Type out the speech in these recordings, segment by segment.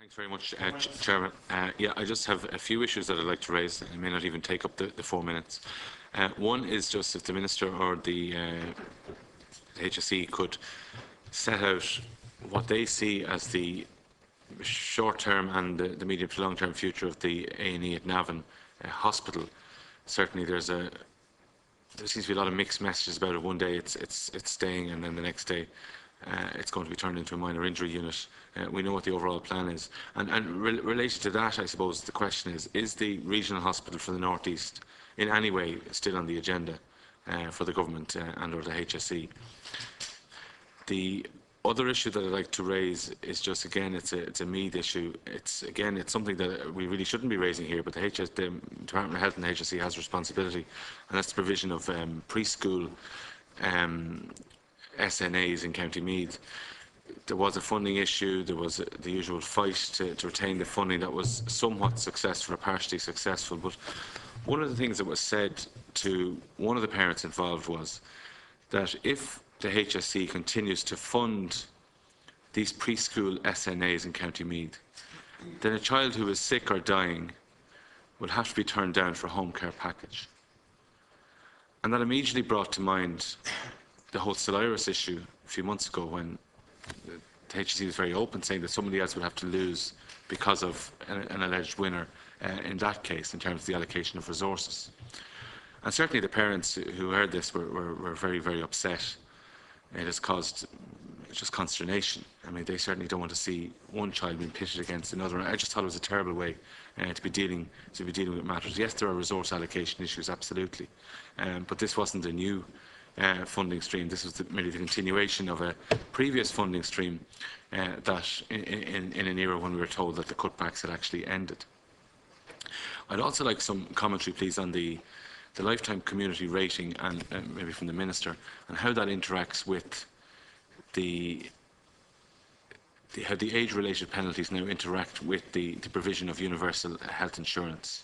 Thanks very much, Chairman. Yeah, I just have a few issues that I'd like to raise. I may not even take up the 4 minutes. One is just if the Minister or the HSE could set out what they see as the short-term and the medium to long-term future of the A&E at Navan Hospital. Certainly, there seems to be a lot of mixed messages about it. One day it's staying, and then the next day it's going to be turned into a minor injury unit. We know what the overall plan is. And related to that, I suppose the question is the regional hospital for the North East in any way still on the agenda for the government and or the HSE? The other issue that I'd like to raise is just, again, it's a Meath issue. It's something that we really shouldn't be raising here, but the Department of Health and the HSE has responsibility, and that's the provision of preschool SNAs in County Meath. There was a funding issue. There was the usual fight to retain the funding that was somewhat successful or partially successful. But one of the things that was said to one of the parents involved was that if the HSE continues to fund these preschool SNAs in County Meath, then a child who is sick or dying will have to be turned down for a home care package. And that immediately brought to mind the whole Soliris issue a few months ago, when the HSE was very open, saying that somebody else would have to lose because of an alleged winner in that case, in terms of the allocation of resources. And certainly the parents who heard this were very, very upset. It has caused just consternation. I mean, they certainly don't want to see one child being pitted against another. I just thought it was a terrible way to be dealing with matters. Yes, there are resource allocation issues, absolutely, but this wasn't a new funding stream. This was merely the continuation of a previous funding stream that in an era when we were told that the cutbacks had actually ended. I'd also like some commentary, please, on the lifetime community rating, and maybe from the Minister, and how that interacts with how the age-related penalties now interact with the provision of universal health insurance.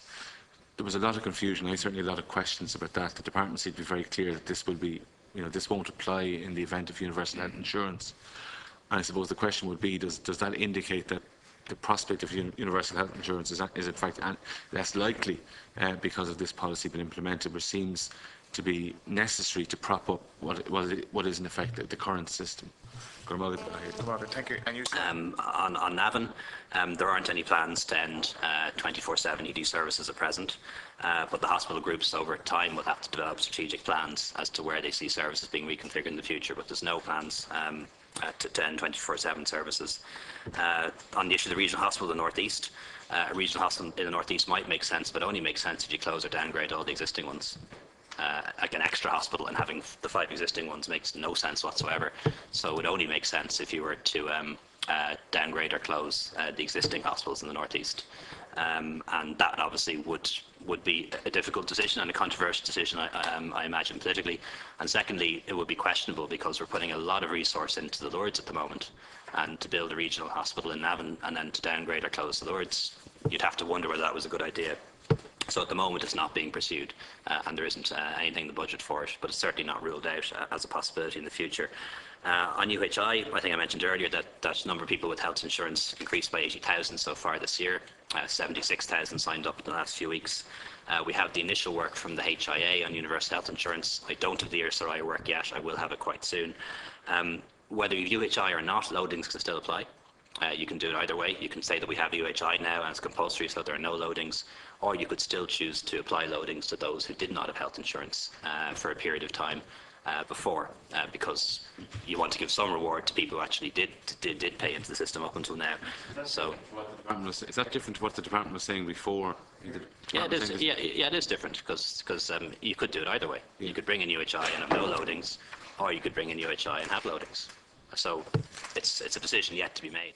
There was a lot of confusion. I certainly had a lot of questions about that. The department seemed to be very clear that this will be, this won't apply in the event of universal health insurance. And I suppose the question would be, does that indicate that the prospect of universal health insurance is in fact less likely because of this policy being implemented, which seems to be necessary to prop up what is in effect the current system? Thank you. And you, on Navan, there aren't any plans to end 24/7 ED services at present, but the hospital groups over time will have to develop strategic plans as to where they see services being reconfigured in the future, but there's no plans to end 24/7 services. On the issue of the regional hospital in the North East, a regional hospital in the North East might make sense, but only makes sense if you close or downgrade all the existing ones. Like an extra hospital, and having the 5 existing ones makes no sense whatsoever. So it would only make sense if you were to downgrade or close the existing hospitals in the North East. And that obviously would be a difficult decision and a controversial decision, I imagine, politically. And secondly, it would be questionable because we're putting a lot of resource into the Lourdes at the moment, and to build a regional hospital in Navan and then to downgrade or close the Lourdes, you'd have to wonder whether that was a good idea. So at the moment it's not being pursued, and there isn't anything in the budget for it, but it's certainly not ruled out as a possibility in the future. On UHI, I think I mentioned earlier that number of people with health insurance increased by 80,000 so far this year, 76,000 signed up in the last few weeks. We have the initial work from the HIA on universal health insurance. I don't have the ESRI work yet. I will have it quite soon. Whether you have UHI or not, loadings can still apply. You can do it either way. You can say that we have UHI now and it's compulsory, so there are no loadings, or you could still choose to apply loadings to those who did not have health insurance for a period of time before, because you want to give some reward to people who actually did pay into the system up until now. So, is that different to what the department was saying before? Yeah, it is. Yeah, it is different because you could do it either way. You could bring in UHI and have no loadings, or you could bring in UHI and have loadings. So it's a decision yet to be made.